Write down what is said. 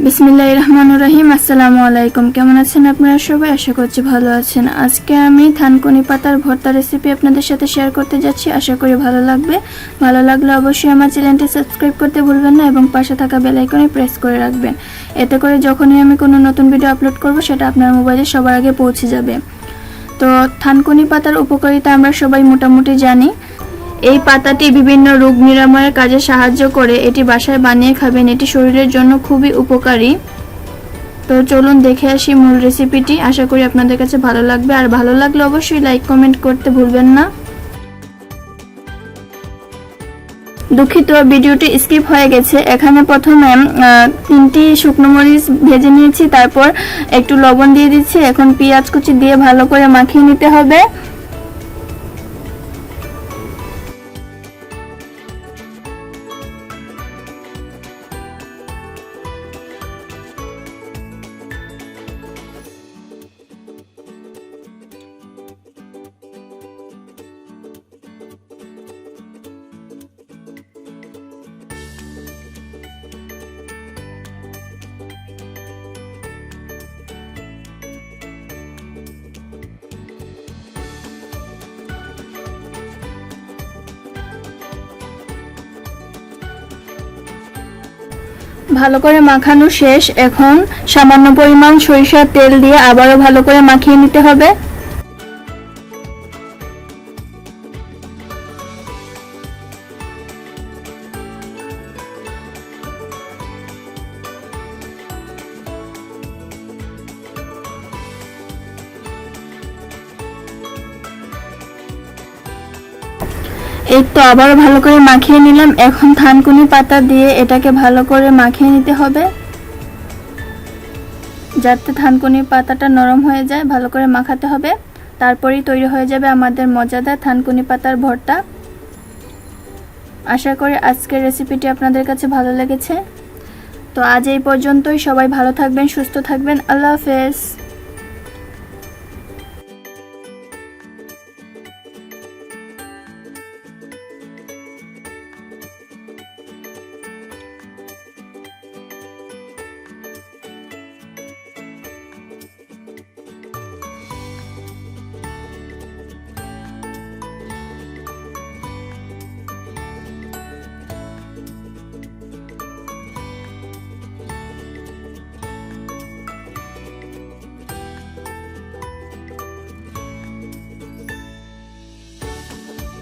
বিসমিল্লাহির রহমানির রহিম। আসসালামু আলাইকুম। কেমন আছেন আপনারা সবাই? আশা করছি ভালো আছেন। আজকে আমি থানকুনি পাতার ভর্তা রেসিপি আপনাদের সাথে শেয়ার করতে যাচ্ছি। আশা করি ভালো লাগবে। ভালো লাগলে অবশ্যই আমার চ্যানেলটি সাবস্ক্রাইব করতে ভুলবেন না এবং পাশে থাকা বেল আইকনে প্রেস করে রাখবেন। এতে করে যখনই আমি কোনো নতুন ভিডিও আপলোড করব সেটা আপনার মোবাইলে সবার আগে পৌঁছে যাবে। তো থানকুনি পাতার উপকারিতা আমরা সবাই মোটামুটি জানি। এই পাতাটি বিভিন্ন রোগ নিরাময়ের কাজে সাহায্য করে। এটি বাসায় বানিয়ে খাবেন, এটি শরীরের জন্য খুবই উপকারী। তো চলুন দেখে আসি মূল রেসিপিটি। আশা করি আপনাদের কাছে ভালো লাগবে, আর ভালো লাগলে অবশ্যই লাইক কমেন্ট করতে ভুলবেন না। দুঃখিত, ভিডিওটি স্কিপ হয়ে গেছে। এখানে প্রথমে 3টি শুকনো মরিচ ভেজে নিয়েছি, তারপর একটু লবণ দিয়ে দিচ্ছি। এখন পেঁয়াজ কুচি দিয়ে ভালো করে মাখিয়ে নিতে হবে। ভালো করে মাখানো শেষ। এখন সামান্য পরিমাণ সরিষার তেল দিয়ে আবারও ভালো করে মাখিয়ে নিতে হবে। এই তো আবারও ভালো করে মাখিয়ে নিলাম। এখন থানকুনি পাতা দিয়ে এটাকে ভালো করে মাখিয়ে নিতে হবে, যাতে থানকুনি পাতাটা নরম হয়ে যায়। ভালো করে মাখাতে হবে, তারপরেই তৈরি হয়ে যাবে আমাদের মজাদার থানকুনি পাতার ভর্তা। আশা করি আজকের রেসিপিটি আপনাদের কাছে ভালো লেগেছে। তো আজ এই পর্যন্তই। সবাই ভালো থাকবেন, সুস্থ থাকবেন। আল্লাহ হাফেজ।